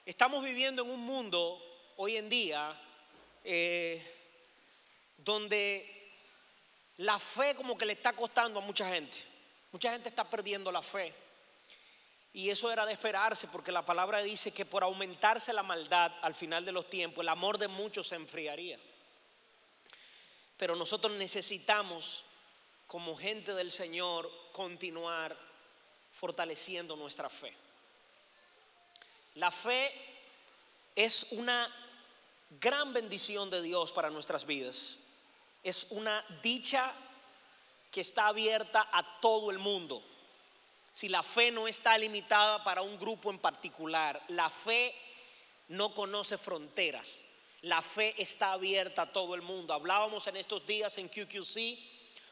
Estamos viviendo en un mundo hoy en día donde la fe como que le está costando a mucha gente. Mucha gente está perdiendo la fe. Y eso era de esperarse, porque la palabra dice que por aumentarse la maldad al final de los tiempos, el amor de muchos se enfriaría. Pero nosotros necesitamos, como gente del Señor, continuar fortaleciendo nuestra fe. La fe es una gran bendición de Dios para nuestras vidas. Es una dicha que está abierta a todo el mundo. Si la fe no está limitada para un grupo en particular, la fe no conoce fronteras. La fe está abierta a todo el mundo. Hablábamos en estos días en QQC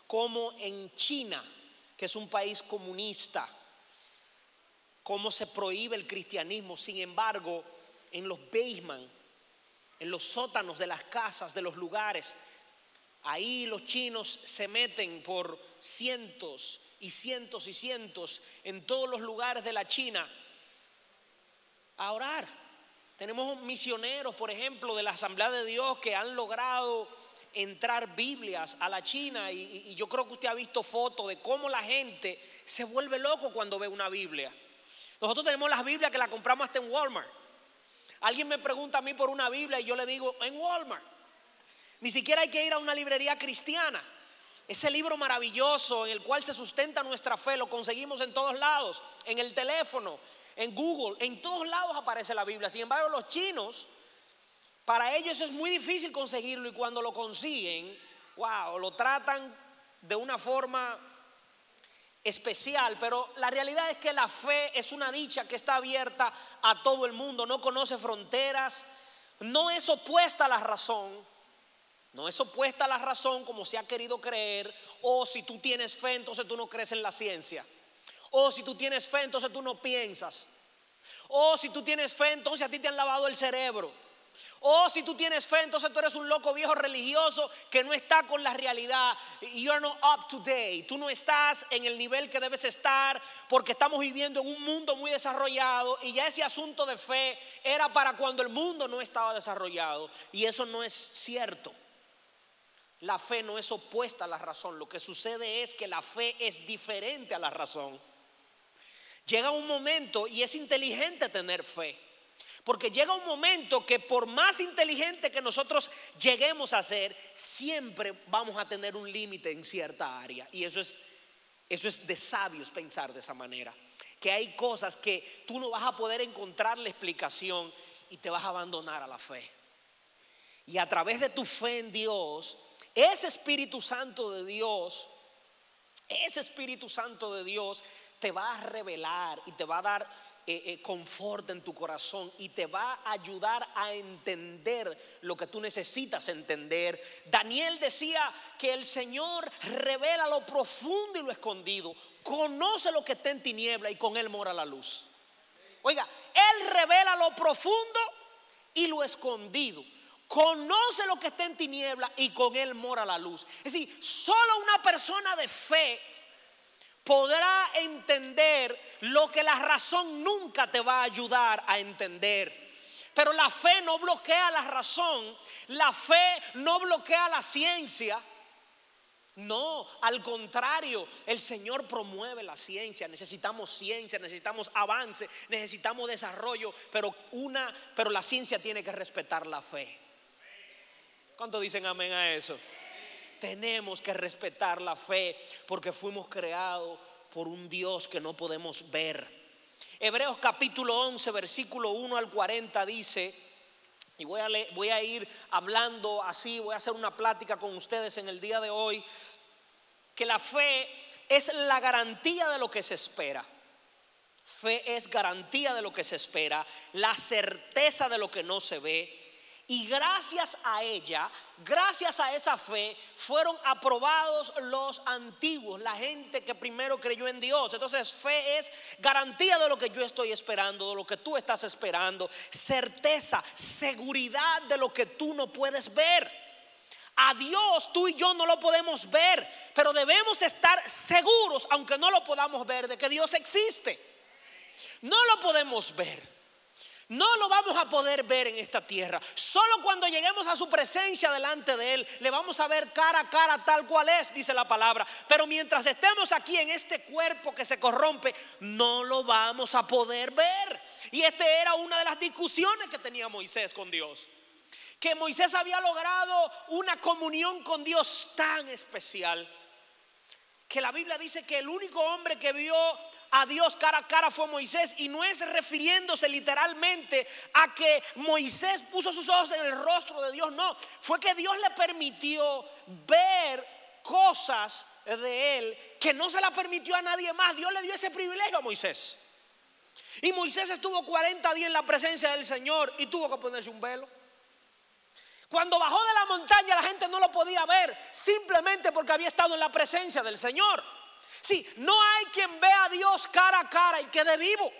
cómo en China, que es un país comunista, cómo se prohíbe el cristianismo. Sin embargo, en los basements, en los sótanos de las casas, de los lugares, ahí los chinos se meten por cientos y cientos y cientos en todos los lugares de la China a orar. Tenemos misioneros, por ejemplo, de la Asamblea de Dios que han logrado entrar Biblias a la China y yo creo que usted ha visto fotos de cómo la gente se vuelve loco cuando ve una Biblia. Nosotros tenemos las Biblias que la compramos hasta en Walmart. Alguien me pregunta a mí por una Biblia y yo le digo en Walmart. Ni siquiera hay que ir a una librería cristiana. Ese libro maravilloso en el cual se sustenta nuestra fe lo conseguimos en todos lados, en el teléfono, en Google, en todos lados aparece la Biblia. Sin embargo, los chinos, para ellos es muy difícil conseguirlo, y cuando lo consiguen, wow, lo tratan de una forma especial. Pero la realidad es que la fe es una dicha que está abierta a todo el mundo, no conoce fronteras, no es opuesta a la razón. No es opuesta a la razón como se ha querido creer. O si tú tienes fe, entonces tú no crees en la ciencia. O si tú tienes fe, entonces tú no piensas. O si tú tienes fe, entonces a ti te han lavado el cerebro. O si tú tienes fe, entonces tú eres un loco viejo religioso que no está con la realidad. You're not up to date. Tú no estás en el nivel que debes estar, porque estamos viviendo en un mundo muy desarrollado, y ya ese asunto de fe era para cuando el mundo no estaba desarrollado. Y eso no es cierto. La fe no es opuesta a la razón. Lo que sucede es que la fe es diferente a la razón. Llega un momento, y es inteligente tener fe, porque llega un momento que por más inteligente que nosotros lleguemos a ser, siempre vamos a tener un límite en cierta área. Y eso es de sabios pensar de esa manera, que hay cosas que tú no vas a poder encontrar la explicación y te vas a abandonar a la fe. Y a través de tu fe en Dios, ese Espíritu Santo de Dios te va a revelar y te va a dar confort en tu corazón, y te va a ayudar a entender lo que tú necesitas entender. Daniel decía que el Señor revela lo profundo y lo escondido, conoce lo que está en tiniebla y con él mora la luz. Oiga, él revela lo profundo y lo escondido, conoce lo que está en tiniebla y con él mora la luz. Es decir, solo una persona de fe podrá entender lo que la razón nunca te va a ayudar a entender. Pero la fe no bloquea la razón, la fe no bloquea la ciencia. No, al contrario, el Señor promueve la ciencia. Necesitamos avance, necesitamos desarrollo, pero la ciencia tiene que respetar la fe. ¿Cuántos dicen amén a eso? Tenemos que respetar la fe, porque fuimos creados por un Dios que no podemos ver. Hebreos capítulo 11 versículo 1 al 40 dice, y voy a ir hablando así, voy a hacer una plática con ustedes en el día de hoy, que la fe es la garantía de lo que se espera. Fe es garantía de lo que se espera, la certeza de lo que no se ve. Y gracias a ella, gracias a esa fe, fueron aprobados los antiguos, la gente que primero creyó en Dios. Entonces, fe es garantía de lo que yo estoy esperando, de lo que tú estás esperando, certeza, seguridad de lo que tú no puedes ver. A Dios tú y yo no lo podemos ver, pero debemos estar seguros, aunque no lo podamos ver, de que Dios existe. No lo podemos ver. No lo vamos a poder ver en esta tierra. Solo cuando lleguemos a su presencia delante de Él, le vamos a ver cara a cara tal cual es, dice la palabra. Pero mientras estemos aquí en este cuerpo que se corrompe, no lo vamos a poder ver. Y esta era una de las discusiones que tenía Moisés con Dios. Que Moisés había logrado una comunión con Dios tan especial, que la Biblia dice que el único hombre que vio a Dios cara a cara fue Moisés. Y no es refiriéndose literalmente a que Moisés puso sus ojos en el rostro de Dios, no, fue que Dios le permitió ver cosas de él que no se la permitió a nadie más. Dios le dio ese privilegio a Moisés. Y Moisés estuvo 40 días en la presencia del Señor y tuvo que ponerse un velo. Cuando bajó de la montaña, la gente no lo podía ver, simplemente porque había estado en la presencia del Señor. Sí, no hay quien vea a Dios cara a cara y quede vivo.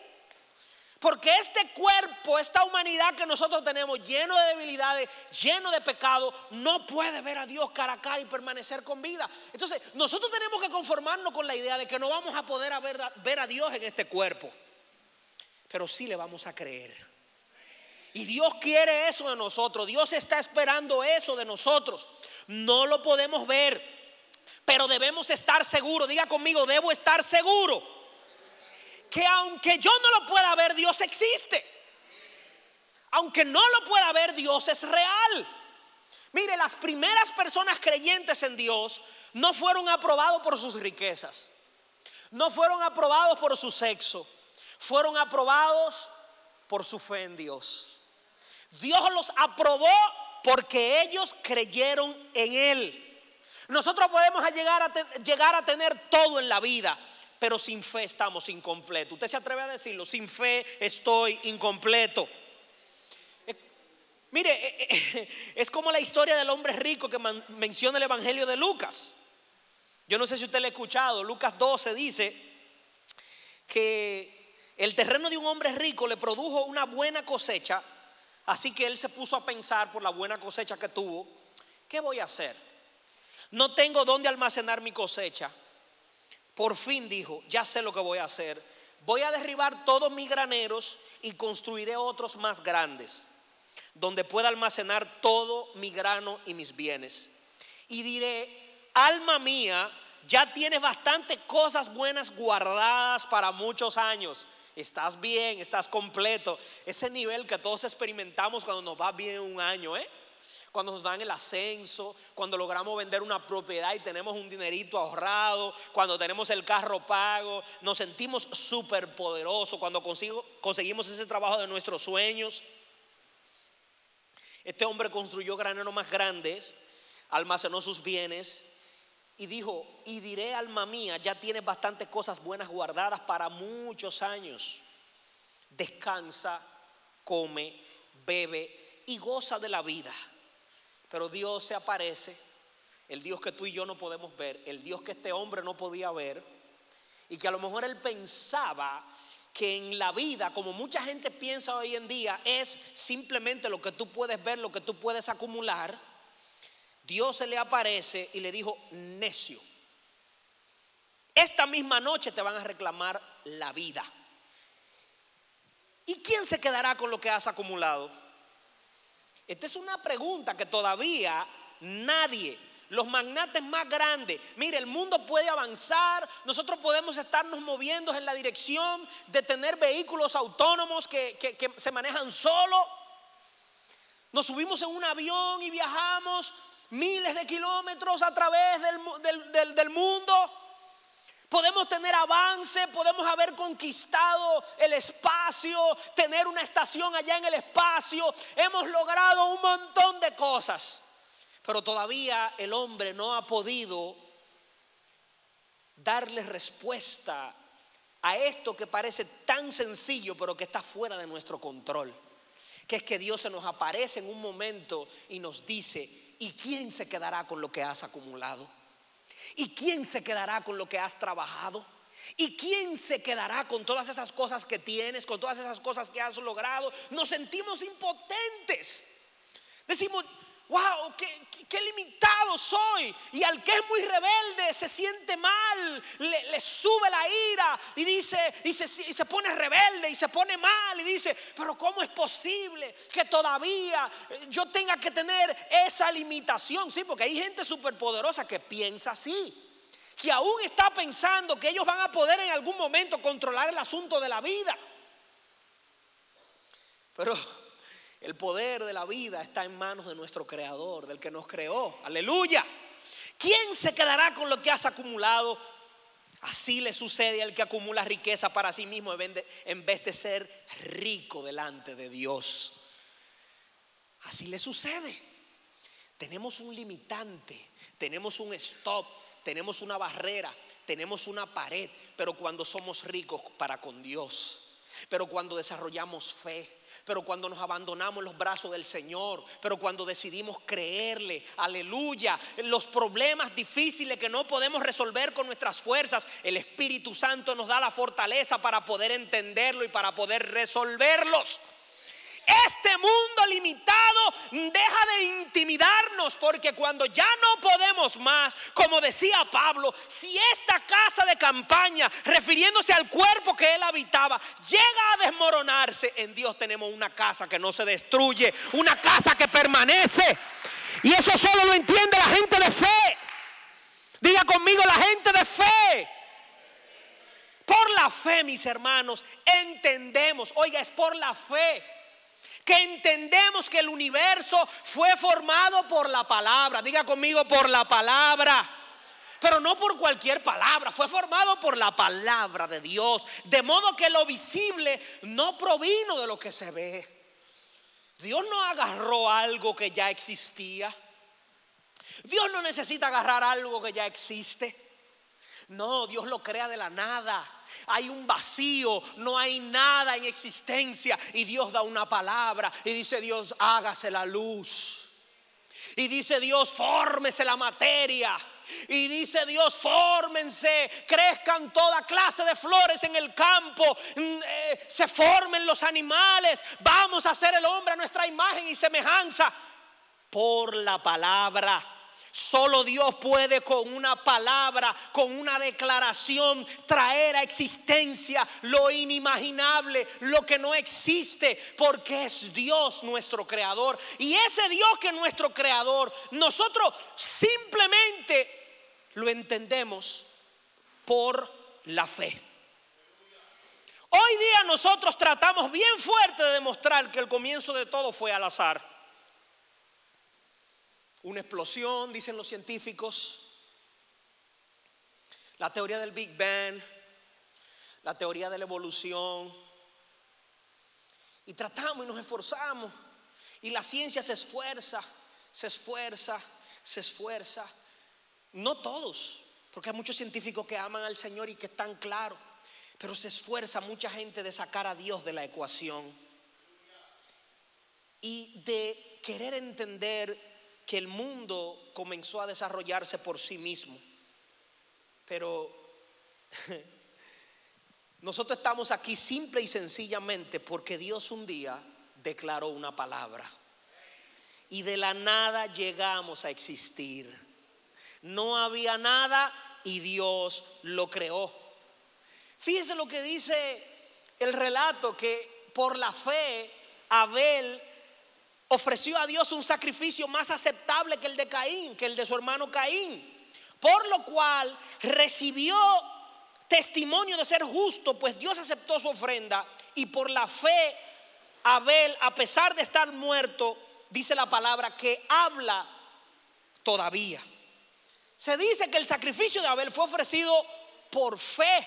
Porque este cuerpo, esta humanidad que nosotros tenemos, lleno de debilidades, lleno de pecado, no puede ver a Dios cara a cara y permanecer con vida. Entonces, nosotros tenemos que conformarnos con la idea de que no vamos a poder ver a Dios en este cuerpo, pero sí le vamos a creer. Y Dios quiere eso de nosotros. Dios está esperando eso de nosotros. No lo podemos ver, pero debemos estar seguros. Diga conmigo, debo estar seguro que aunque yo no lo pueda ver, Dios existe. Aunque no lo pueda ver, Dios es real. Mire, las primeras personas creyentes en Dios no fueron aprobados por sus riquezas, no fueron aprobados por su sexo, fueron aprobados por su fe en Dios. Dios los aprobó porque ellos creyeron en Él. Nosotros podemos llegar a tener todo en la vida, pero sin fe estamos incompletos. Usted se atreve a decirlo: sin fe estoy incompleto. Mire, es como la historia del hombre rico que menciona el Evangelio de Lucas. Yo no sé si usted lo ha escuchado. Lucas 12 dice que el terreno de un hombre rico le produjo una buena cosecha. Así que él se puso a pensar, por la buena cosecha que tuvo, ¿qué voy a hacer? No tengo dónde almacenar mi cosecha. Por fin dijo, ya sé lo que voy a hacer. Voy a derribar todos mis graneros y construiré otros más grandes, donde pueda almacenar todo mi grano y mis bienes. Y diré, alma mía, ya tienes bastantes cosas buenas guardadas para muchos años. Estás bien, estás completo. Ese nivel que todos experimentamos cuando nos va bien un año, cuando nos dan el ascenso, cuando logramos vender una propiedad y tenemos un dinerito ahorrado, cuando tenemos el carro pago, nos sentimos súper poderosos, cuando conseguimos ese trabajo de nuestros sueños. Este hombre construyó graneros más grandes, almacenó sus bienes y dijo, y diré, alma mía, ya tienes bastantes cosas buenas guardadas para muchos años. Descansa, come, bebe y goza de la vida. Pero Dios se aparece, el Dios que tú y yo no podemos ver, el Dios que este hombre no podía ver, y que a lo mejor él pensaba que en la vida, como mucha gente piensa hoy en día, es simplemente lo que tú puedes ver, lo que tú puedes acumular. Dios se le aparece y le dijo, necio, esta misma noche te van a reclamar la vida. ¿Y quién se quedará con lo que has acumulado? Esta es una pregunta que todavía nadie, los magnates más grandes, mire, el mundo puede avanzar, nosotros podemos estarnos moviendo en la dirección de tener vehículos autónomos que se manejan solo. Nos subimos en un avión y viajamos miles de kilómetros a través del mundo. Podemos tener avance, podemos haber conquistado el espacio, tener una estación allá en el espacio. Hemos logrado un montón de cosas, pero todavía el hombre no ha podido darle respuesta a esto que parece tan sencillo, pero que está fuera de nuestro control. Que es que Dios se nos aparece en un momento y nos dice, ¿y quién se quedará con lo que has acumulado? ¿Y quién se quedará con lo que has trabajado? ¿Y quién se quedará con todas esas cosas que tienes, con todas esas cosas que has logrado? Nos sentimos impotentes. Decimos, wow, qué limitado soy. Y al que es muy rebelde se siente mal, le sube la ira y dice, y se pone rebelde y se pone mal y dice, pero ¿cómo es posible que todavía yo tenga que tener esa limitación? Sí, porque hay gente superpoderosa que piensa así, que aún está pensando que ellos van a poder en algún momento controlar el asunto de la vida. Pero el poder de la vida está en manos de nuestro Creador, del que nos creó. Aleluya. ¿Quién se quedará con lo que has acumulado? Así le sucede al que acumula riqueza para sí mismo en vez de ser rico delante de Dios. Así le sucede. Tenemos un limitante, tenemos un stop, tenemos una barrera, tenemos una pared. Pero cuando somos ricos para con Dios, pero cuando desarrollamos fe, pero cuando nos abandonamos en los brazos del Señor, pero cuando decidimos creerle, aleluya, los problemas difíciles que no podemos resolver con nuestras fuerzas, el Espíritu Santo nos da la fortaleza para poder entenderlo y para poder resolverlos. Este mundo limitado deja de intimidarnos, porque cuando ya no podemos más, como decía Pablo, si esta casa de campaña, refiriéndose al cuerpo que él habitaba, llega a desmoronarse, en Dios tenemos una casa que no se destruye, una casa que permanece. Y eso solo lo entiende la gente de fe. Diga conmigo, la gente de fe. Por la fe, mis hermanos, entendemos, oiga, es por la fe que entendemos que el universo fue formado por la palabra. Diga conmigo, por la palabra. Pero no por cualquier palabra, fue formado por la palabra de Dios. De modo que lo visible no provino de lo que se ve. Dios no agarró algo que ya existía. Dios no necesita agarrar algo que ya existe. No, Dios lo crea de la nada. Hay un vacío, no hay nada en existencia, y Dios da una palabra y dice Dios, hágase la luz. Y dice Dios, fórmese la materia. Y dice Dios, fórmense, crezcan toda clase de flores en el campo, se formen los animales, vamos a hacer el hombre a nuestra imagen y semejanza. Por la palabra. Solo Dios puede con una palabra, con una declaración, traer a existencia lo inimaginable, lo que no existe, porque es Dios nuestro creador. Y ese Dios que es nuestro creador, nosotros simplemente lo entendemos por la fe. Hoy día nosotros tratamos bien fuerte de demostrar que el comienzo de todo fue al azar. Una explosión, dicen los científicos. La teoría del Big Bang, la teoría de la evolución. Y tratamos y nos esforzamos. Y la ciencia se esfuerza, se esfuerza, se esfuerza. No todos, porque hay muchos científicos que aman al Señor y que están claros. Pero se esfuerza mucha gente de sacar a Dios de la ecuación. Y de querer entender que el mundo comenzó a desarrollarse por sí mismo. Pero nosotros estamos aquí simple y sencillamente porque Dios un día declaró una palabra y de la nada llegamos a existir. No había nada y Dios lo creó. Fíjense lo que dice el relato, que por la fe Abel ofreció a Dios un sacrificio más aceptable que el de Caín, que el de su hermano Caín, por lo cual recibió testimonio de ser justo, pues Dios aceptó su ofrenda. Y por la fe Abel, a pesar de estar muerto, dice la palabra que habla todavía. Se dice que el sacrificio de Abel fue ofrecido por fe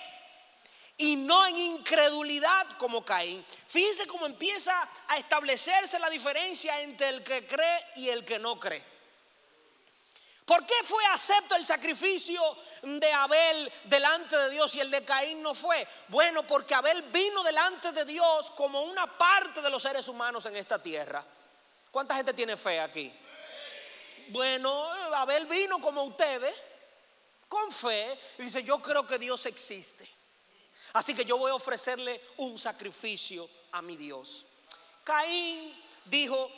y no en incredulidad como Caín. Fíjense cómo empieza a establecerse la diferencia entre el que cree y el que no cree. ¿Por qué fue acepto el sacrificio de Abel delante de Dios y el de Caín no fue? Bueno, porque Abel vino delante de Dios como una parte de los seres humanos en esta tierra. ¿Cuánta gente tiene fe aquí? Bueno, Abel vino como ustedes, con fe, y dice: yo creo que Dios existe, así que yo voy a ofrecerle un sacrificio a mi Dios. Caín dijo: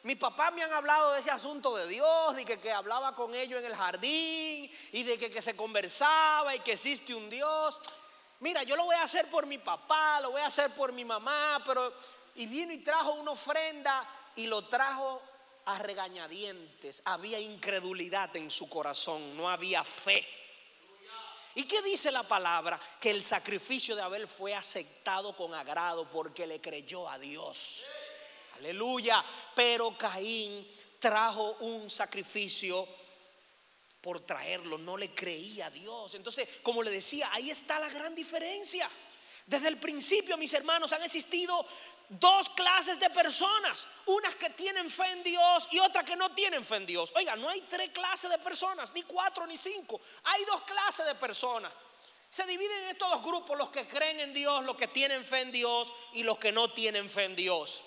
Mi papá me han hablado de ese asunto de Dios, de que hablaba con ellos en el jardín y de que se conversaba y que existe un Dios. Mira, yo lo voy a hacer por mi papá, lo voy a hacer por mi mamá, y vino y trajo una ofrenda y lo trajo a regañadientes. Había incredulidad en su corazón, no había fe. ¿Y qué dice la palabra? Que el sacrificio de Abel fue aceptado con agrado porque le creyó a Dios. Aleluya. Pero Caín trajo un sacrificio por traerlo, no le creía a Dios. Entonces, como le decía, ahí está la gran diferencia. Desde el principio, mis hermanos, han existido dos clases de personas: unas que tienen fe en Dios y otras que no tienen fe en Dios. Oiga, no hay tres clases de personas, ni cuatro ni cinco. Hay dos clases de personas. Se dividen en estos dos grupos: los que creen en Dios, los que tienen fe en Dios, y los que no tienen fe en Dios.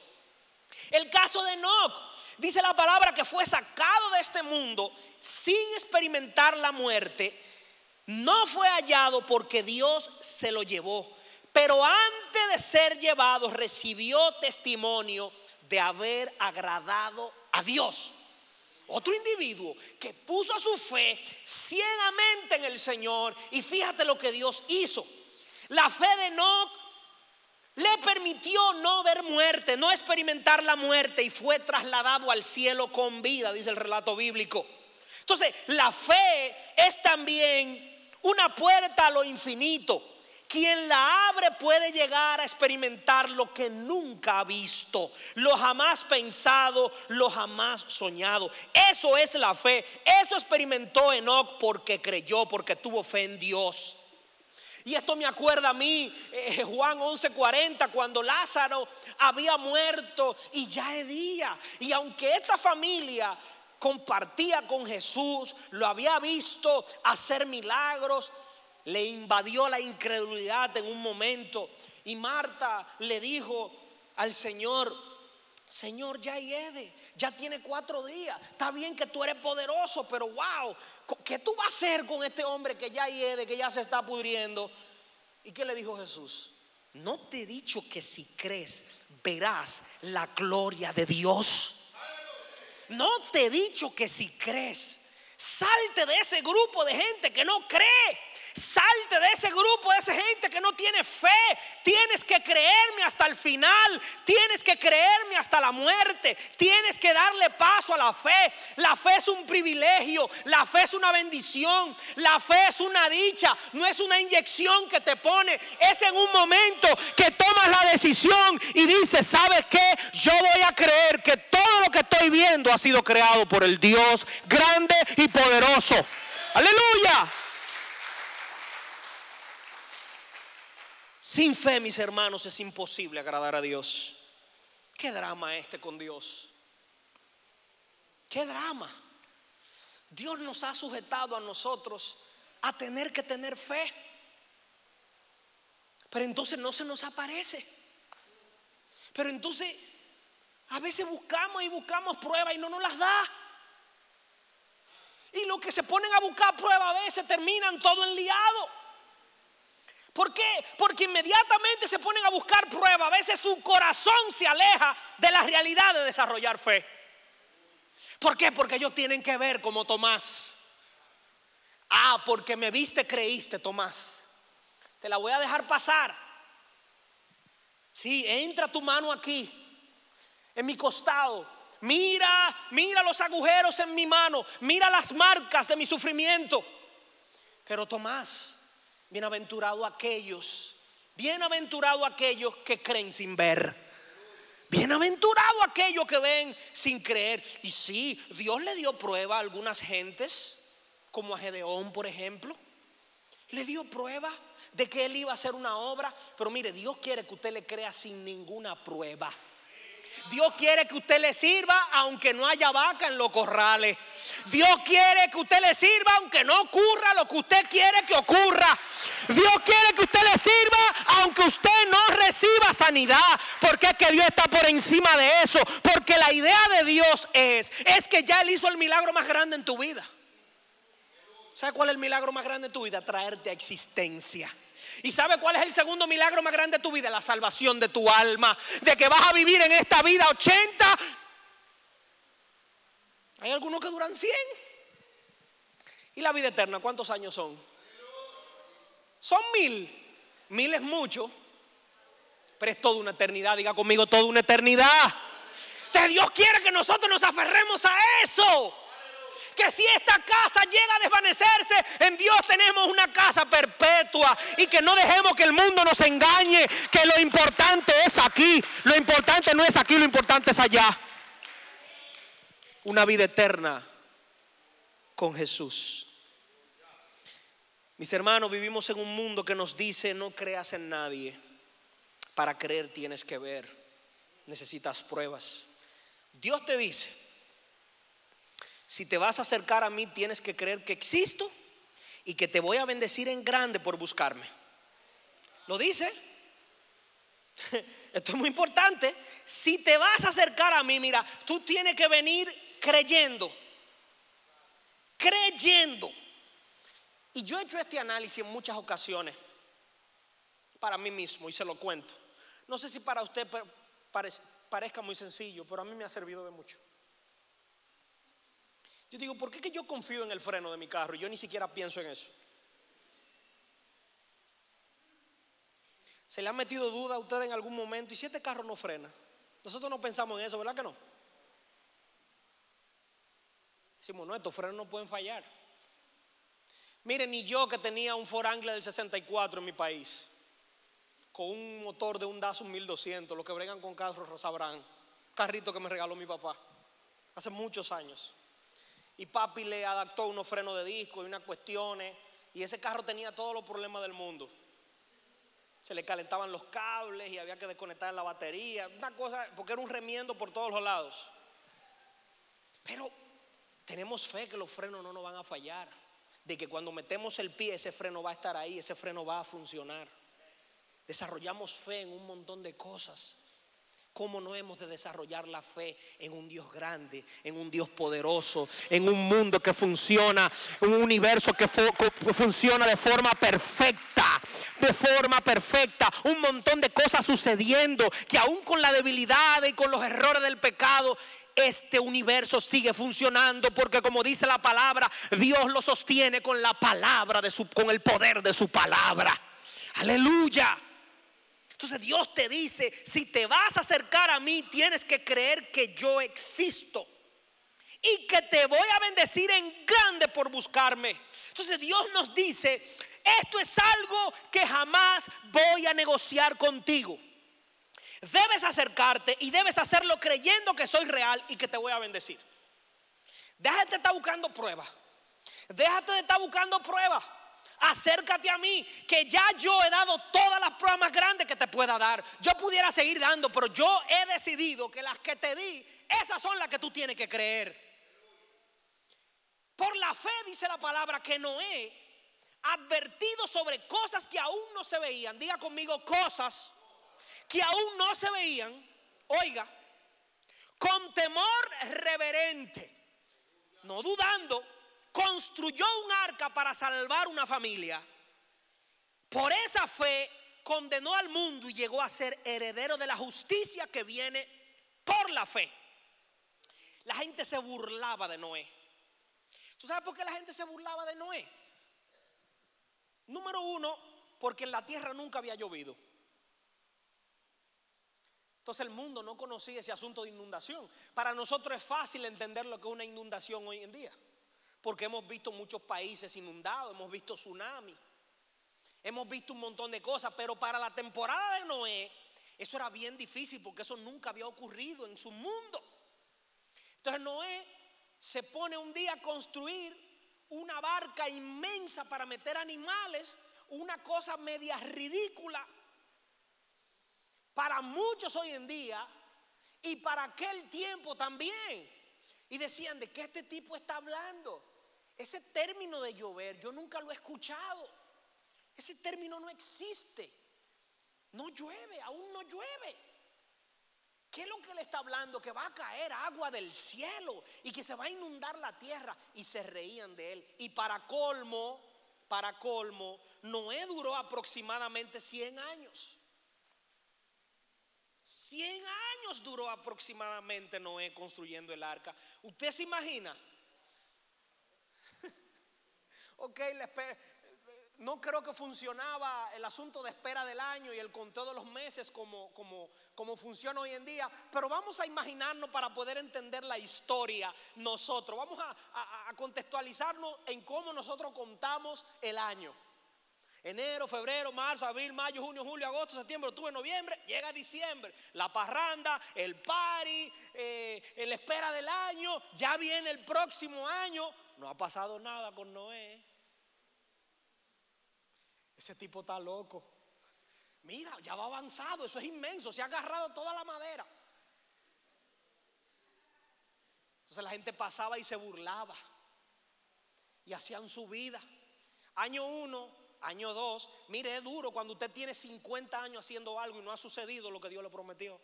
El caso de Enoc, dice la palabra que fue sacado de este mundo sin experimentar la muerte. No fue hallado porque Dios se lo llevó, pero antes de ser llevado recibió testimonio de haber agradado a Dios. Otro individuo que puso su fe ciegamente en el Señor. Y fíjate lo que Dios hizo. La fe de Enoc le permitió no ver muerte, no experimentar la muerte, y fue trasladado al cielo con vida, dice el relato bíblico. Entonces, la fe es también una puerta a lo infinito. Quien la abre puede llegar a experimentar lo que nunca ha visto, lo jamás pensado, lo jamás soñado. Eso es la fe. Eso experimentó Enoc porque creyó, porque tuvo fe en Dios. Y esto me acuerda a mí, Juan 11:40, cuando Lázaro había muerto y ya es día. Y aunque esta familia compartía con Jesús, lo había visto hacer milagros, le invadió la incredulidad en un momento. Y Marta le dijo al Señor: Señor, ya hiede, ya tiene 4 días. Está bien que tú eres poderoso, pero wow, ¿qué tú vas a hacer con este hombre que ya hiede, que ya se está pudriendo? ¿Y qué le dijo Jesús? ¿No te he dicho que si crees verás la gloria de Dios? ¿No te he dicho que si crees? Salte de ese grupo de gente que no cree. Salte de ese grupo, de esa gente que no tiene fe. Tienes que creerme hasta el final. Tienes que creerme hasta la muerte. Tienes que darle paso a la fe. La fe es un privilegio. La fe es una bendición. La fe es una dicha. No es una inyección que te pone. Es en un momento que tomas la decisión y dices: ¿sabes qué? Yo voy a creer que todo lo que estoy viendo ha sido creado por el Dios grande y poderoso. ¡Aleluya! Sin fe, mis hermanos, es imposible agradar a Dios. ¿Qué drama este con Dios? ¿Qué drama? Dios nos ha sujetado a nosotros a tener que tener fe, pero entonces no se nos aparece. Pero entonces a veces buscamos y buscamos pruebas y no nos las da. Y los que se ponen a buscar pruebas a veces terminan todo enliados. ¿Por qué? Porque inmediatamente se ponen a buscar pruebas. A veces su corazón se aleja de la realidad de desarrollar fe. ¿Por qué? Porque ellos tienen que ver como Tomás. Porque me viste, creíste, Tomás. Te la voy a dejar pasar. Sí, entra tu mano aquí, en mi costado. Mira los agujeros en mi mano. Mira las marcas de mi sufrimiento. Pero Tomás, bienaventurado aquellos que creen sin ver. Bienaventurado aquellos que ven sin creer. Y sí, Dios le dio prueba a algunas gentes, como a Gedeón, por ejemplo. Le dio prueba de que él iba a hacer una obra. Pero mire, Dios quiere que usted le crea sin ninguna prueba. Dios quiere que usted le sirva aunque no haya vaca en los corrales. Dios quiere que usted le sirva aunque no ocurra lo que usted quiere que ocurra. Dios quiere que usted le sirva aunque usted no reciba sanidad, porque es que Dios está por encima de eso. Porque la idea de Dios es que ya Él hizo el milagro más grande en tu vida. ¿Sabe cuál es el milagro más grande de tu vida? Traerte a existencia. ¿Y sabe cuál es el segundo milagro más grande de tu vida? La salvación de tu alma. De que vas a vivir en esta vida 80, Hay algunos que duran 100. ¿Y la vida eterna cuántos años son? Son 1000. 1000 es mucho, pero es toda una eternidad. Diga conmigo, toda una eternidad. Entonces Dios quiere que nosotros nos aferremos a eso. Que si esta casa llega a desvanecerse, en Dios tenemos una casa perpetua. Y que no dejemos que el mundo nos engañe, que lo importante es aquí. Lo importante no es aquí, lo importante es allá. Una vida eterna con Jesús. Mis hermanos, vivimos en un mundo que nos dice: no creas en nadie. Para creer tienes que ver. Necesitas pruebas. Dios te dice: si te vas a acercar a mí, tienes que creer que existo y que te voy a bendecir en grande por buscarme. ¿Lo dice? Esto es muy importante. Si te vas a acercar a mí, mira, tú tienes que venir creyendo. Creyendo. Y yo he hecho este análisis en muchas ocasiones para mí mismo y se lo cuento. No sé si para usted parezca muy sencillo, pero a mí me ha servido de mucho. Yo digo, ¿por qué que yo confío en el freno de mi carro y yo ni siquiera pienso en eso? ¿Se le ha metido duda a usted en algún momento? ¿Y si este carro no frena? Nosotros no pensamos en eso, ¿verdad que no? Decimos, no, estos frenos no pueden fallar. Miren, ni yo que tenía un Ford Anglia del 64 en mi país, con un motor de un Datsun 1200, los que bregan con carros lo sabrán, carrito que me regaló mi papá hace muchos años. Y papi le adaptó unos frenos de disco y unas cuestiones, y ese carro tenía todos los problemas del mundo. Se le calentaban los cables y había que desconectar la batería, una cosa, porque era un remiendo por todos los lados. Pero tenemos fe que los frenos no nos van a fallar, de que cuando metemos el pie ese freno va a estar ahí, ese freno va a funcionar. Desarrollamos fe en un montón de cosas. ¿Cómo no hemos de desarrollar la fe en un Dios grande, en un Dios poderoso, en un mundo que funciona, un universo que funciona de forma perfecta, un montón de cosas sucediendo, que aún con la debilidad y con los errores del pecado, este universo sigue funcionando, porque como dice la palabra, Dios lo sostiene con la palabra con el poder de su palabra. Aleluya. Entonces Dios te dice, si te vas a acercar a mí, tienes que creer que yo existo y que te voy a bendecir en grande por buscarme. Entonces Dios nos dice, esto es algo que jamás voy a negociar contigo. Debes acercarte y debes hacerlo creyendo que soy real y que te voy a bendecir. Déjate de estar buscando pruebas. Déjate de estar buscando pruebas. Acércate a mí, que ya yo he dado todas las pruebas más grandes que te pueda dar. Yo pudiera seguir dando, pero yo he decidido que las que te di, esas son las que tú tienes que creer. Por la fe dice la palabra que Noé, advertido sobre cosas que aún no se veían, diga conmigo, cosas que aún no se veían, oiga, con temor reverente, no dudando, construyó un arca para salvar una familia. Por esa fe condenó al mundo y llegó a ser heredero de la justicia que viene por la fe. La gente se burlaba de Noé. ¿Tú sabes por qué la gente se burlaba de Noé? Número uno, porque en la tierra nunca había llovido. Entonces el mundo no conocía ese asunto de inundación. Para nosotros es fácil entender lo que es una inundación hoy en día, porque hemos visto muchos países inundados, hemos visto tsunami, hemos visto un montón de cosas. Pero para la temporada de Noé eso era bien difícil, porque eso nunca había ocurrido en su mundo. Entonces Noé se pone un día a construir una barca inmensa para meter animales, una cosa media ridícula para muchos hoy en día y para aquel tiempo también. Y decían, ¿de qué este tipo está hablando? Ese término de llover yo nunca lo he escuchado. Ese término no existe. No llueve, aún no llueve. ¿Qué es lo que le está hablando? Que va a caer agua del cielo y que se va a inundar la tierra. Y se reían de él. Y para colmo, Noé duró aproximadamente 100 años. 100 años duró aproximadamente Noé construyendo el arca. ¿Usted se imagina? Ok, no creo que funcionaba el asunto de espera del año y el conteo de los meses como funciona hoy en día, pero vamos a imaginarnos para poder entender la historia nosotros. Vamos a contextualizarnos en cómo nosotros contamos el año. Enero, febrero, marzo, abril, mayo, junio, julio, agosto, septiembre, octubre, noviembre. Llega diciembre, la parranda, el party, la espera del año. Ya viene el próximo año. No ha pasado nada con Noé. Ese tipo está loco. Mira, ya va avanzado, eso es inmenso. Se ha agarrado toda la madera. Entonces la gente pasaba y se burlaba y hacían su vida. Año 1, año 2. Mire, es duro cuando usted tiene 50 años haciendo algo y no ha sucedido lo que Dios le prometió.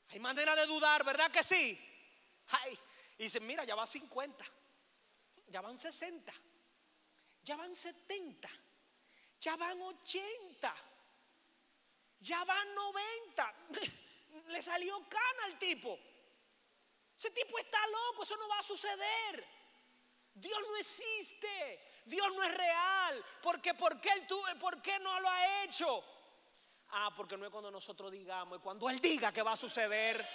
Hay manera de dudar, ¿verdad que sí? Ay, y dice, mira, ya va 50, ya van 60, ya van 70, ya van 80, ya van 90. Le salió cana al tipo. Ese tipo está loco, eso no va a suceder. Dios no existe, Dios no es real. ¿Por qué no lo ha hecho? Porque no es cuando nosotros digamos, es cuando Él diga que va a suceder.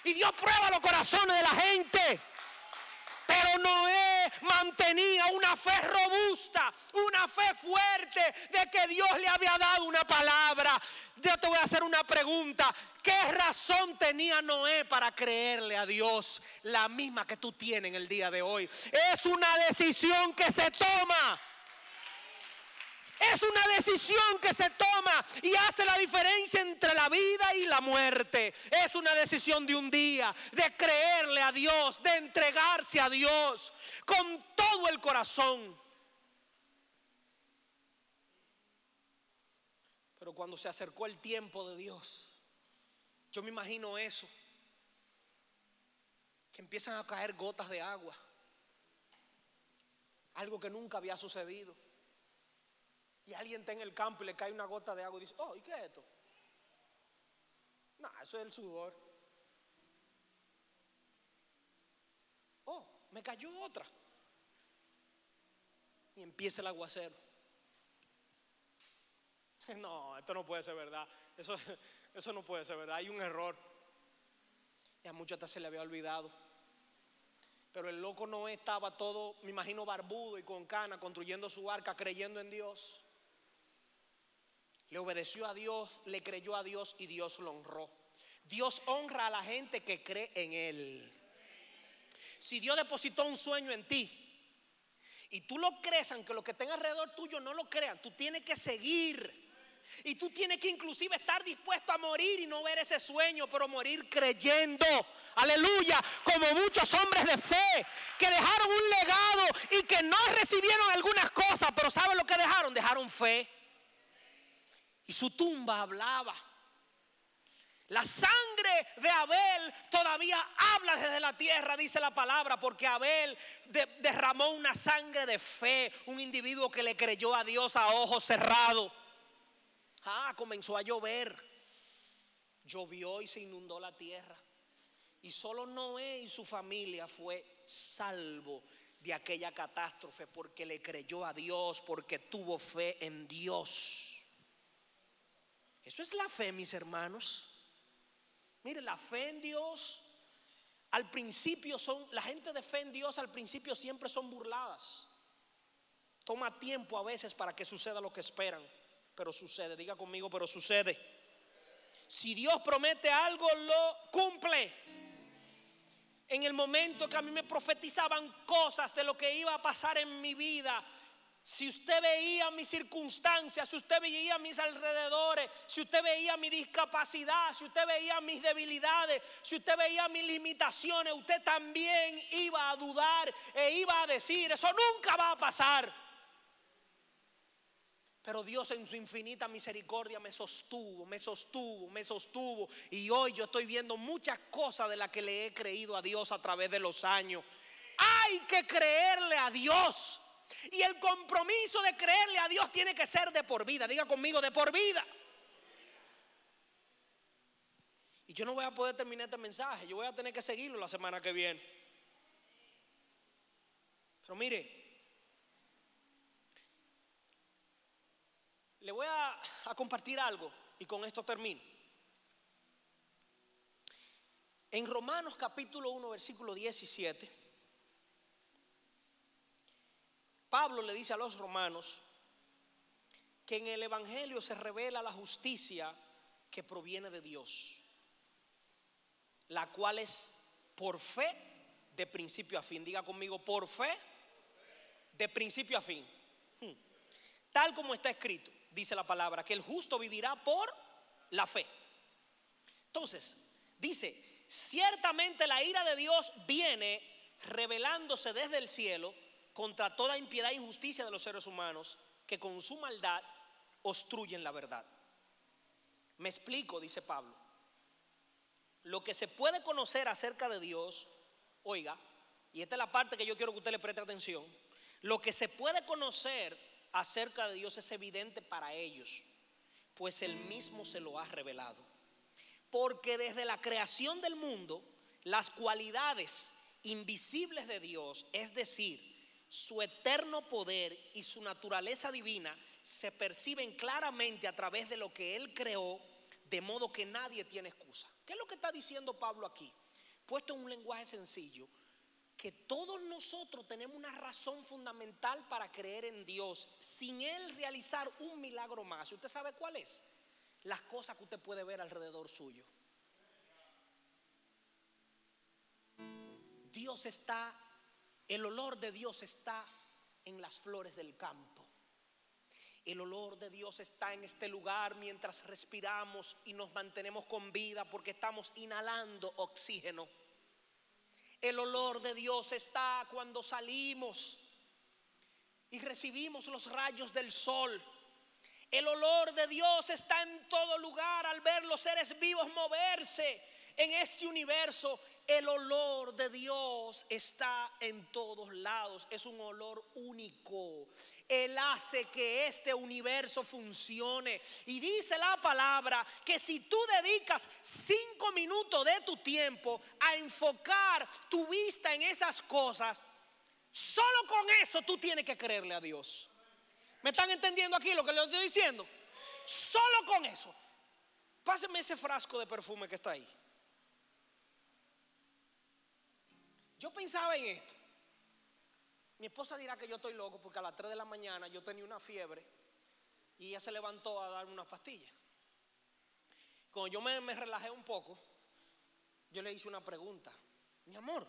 Y Dios prueba los corazones de la gente. Pero Noé mantenía una fe robusta, una fe fuerte de que Dios le había dado una palabra. Yo te voy a hacer una pregunta. ¿Qué razón tenía Noé para creerle a Dios? La misma que tú tienes en el día de hoy. Es una decisión que se toma. Es una decisión que se toma y hace la diferencia entre la vida y la muerte. Es una decisión de un día, de creerle a Dios, de entregarse a Dios con todo el corazón. Pero cuando se acercó el tiempo de Dios, yo me imagino eso, que empiezan a caer gotas de agua, algo que nunca había sucedido. Y alguien está en el campo y le cae una gota de agua y dice, oh, ¿y qué es esto? No, eso es el sudor. Oh, me cayó otra. Y empieza el aguacero. No, esto no puede ser verdad. Eso no puede ser verdad, hay un error. Y a muchos hasta se le había olvidado. Pero el loco Noé estaba todo, me imagino, barbudo y con cana, construyendo su arca, creyendo en Dios. Le obedeció a Dios, le creyó a Dios y Dios lo honró. Dios honra a la gente que cree en Él. Si Dios depositó un sueño en ti y tú lo crees, aunque los que estén alrededor tuyo no lo crean, tú tienes que seguir. Y tú tienes que inclusive estar dispuesto a morir y no ver ese sueño, pero morir creyendo. Aleluya, como muchos hombres de fe que dejaron un legado y que no recibieron algunas cosas, pero ¿saben lo que dejaron? Dejaron fe. Y su tumba hablaba. La sangre de Abel todavía habla desde la tierra, dice la palabra, porque Abel derramó una sangre de fe, un individuo que le creyó a Dios a ojos cerrados. Comenzó a llover. Llovió y se inundó la tierra. Y solo Noé y su familia fue salvo de aquella catástrofe porque le creyó a Dios, porque tuvo fe en Dios. Eso es la fe, mis hermanos. Mire, la fe en Dios al principio la gente de fe en Dios al principio siempre son burladas. Toma tiempo a veces para que suceda lo que esperan, pero sucede. Diga conmigo, pero sucede. Si Dios promete algo, lo cumple. En el momento que a mí me profetizaban cosas de lo que iba a pasar en mi vida, si usted veía mis circunstancias, si usted veía mis alrededores, si usted veía mi discapacidad, si usted veía mis debilidades, si usted veía mis limitaciones, usted también iba a dudar e iba a decir, eso nunca va a pasar. Pero Dios en su infinita misericordia me sostuvo. Y hoy yo estoy viendo muchas cosas de las que le he creído a Dios a través de los años. Hay que creerle a Dios. Y el compromiso de creerle a Dios tiene que ser de por vida. Diga conmigo, de por vida. Y yo no voy a poder terminar este mensaje. Yo voy a tener que seguirlo la semana que viene. Pero mire, le voy a compartir algo y con esto termino. En Romanos capítulo 1 versículo 17, Pablo le dice a los romanos que en el evangelio se revela la justicia que proviene de Dios, la cual es por fe de principio a fin. Diga conmigo, por fe de principio a fin. Tal como está escrito, dice la palabra, que el justo vivirá por la fe. Entonces, dice, ciertamente la ira de Dios viene revelándose desde el cielo contra toda impiedad e injusticia de los seres humanos que con su maldad obstruyen la verdad. Me explico, dice Pablo. Lo que se puede conocer acerca de Dios, oiga, y esta es la parte que yo quiero que usted le preste atención. Lo que se puede conocer acerca de Dios es evidente para ellos, pues Él mismo se lo ha revelado. Porque desde la creación del mundo, las cualidades invisibles de Dios, es decir, su eterno poder y su naturaleza divina, se perciben claramente a través de lo que Él creó, de modo que nadie tiene excusa. ¿Qué es lo que está diciendo Pablo aquí? Puesto en un lenguaje sencillo, que todos nosotros tenemos una razón fundamental para creer en Dios sin Él realizar un milagro más. ¿Y usted sabe cuál es? Las cosas que usted puede ver alrededor suyo. Dios está, el olor de Dios está en las flores del campo. El olor de Dios está en este lugar mientras respiramos y nos mantenemos con vida porque estamos inhalando oxígeno. El olor de Dios está cuando salimos y recibimos los rayos del sol. El olor de Dios está en todo lugar al ver los seres vivos moverse en este universo. El olor de Dios está en todos lados. Es un olor único. Él hace que este universo funcione. Y dice la palabra que si tú dedicas 5 minutos de tu tiempo a enfocar tu vista en esas cosas, solo con eso tú tienes que creerle a Dios. ¿Me están entendiendo aquí lo que les estoy diciendo? Solo con eso. Pásenme ese frasco de perfume que está ahí. Yo pensaba en esto. Mi esposa dirá que yo estoy loco porque a las 3 de la mañana yo tenía una fiebre y ella se levantó a darme unas pastillas. Cuando yo me relajé un poco, yo le hice una pregunta. Mi amor,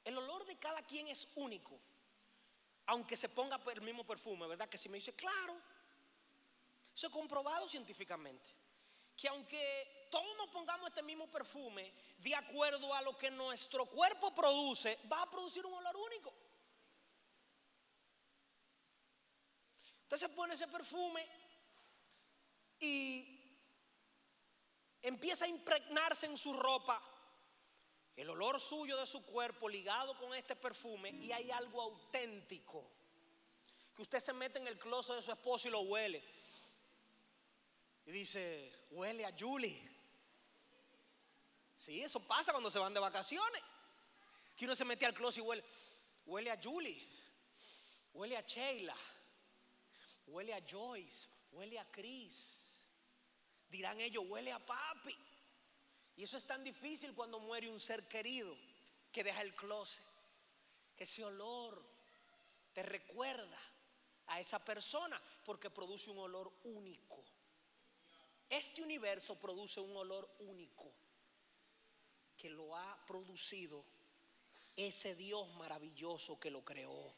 el olor de cada quien es único, aunque se ponga el mismo perfume, ¿verdad? Que si me dice, claro, eso es comprobado científicamente. Que aunque todos nos pongamos este mismo perfume, de acuerdo a lo que nuestro cuerpo produce, va a producir un olor único. Usted se pone ese perfume y empieza a impregnarse en su ropa el olor suyo de su cuerpo ligado con este perfume, y hay algo auténtico que usted se mete en el closet de su esposo y lo huele. Y dice, huele a Julie. Sí, eso pasa cuando se van de vacaciones. Que uno se mete al closet y huele a Julie, huele a Sheila, huele a Joyce, huele a Chris. Dirán ellos, huele a papi. Y eso es tan difícil cuando muere un ser querido que deja el closet. Que ese olor te recuerda a esa persona porque produce un olor único. Este universo produce un olor único que lo ha producido ese Dios maravilloso que lo creó.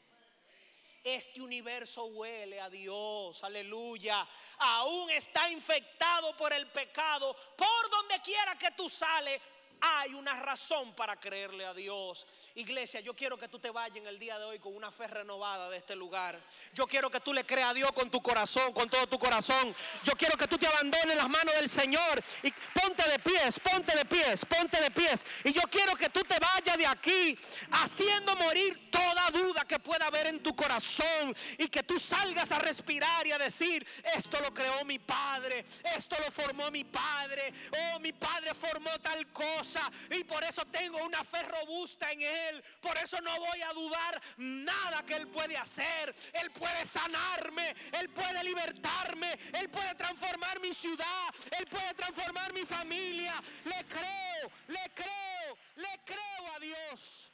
Este universo huele a Dios, aleluya. Aún está infectado por el pecado. Por donde quiera que tú sales, hay una razón para creerle a Dios. Iglesia, yo quiero que tú te vayas en el día de hoy con una fe renovada de este lugar. Yo quiero que tú le creas a Dios con tu corazón, con todo tu corazón. Yo quiero que tú te abandones en las manos del Señor y ponte de pies, ponte de pies, ponte de pies. Y yo quiero que tú te vayas de aquí haciendo morir toda duda que pueda haber en tu corazón y que tú salgas a respirar y a decir: esto lo creó mi Padre, esto lo formó mi Padre, oh, mi Padre formó tal cosa y por eso tengo una fe robusta en Él. Por eso no voy a dudar nada que Él puede hacer. Él puede sanarme, Él puede libertarme, Él puede transformar mi ciudad, Él puede transformar mi familia. Le creo, le creo, le creo a Dios.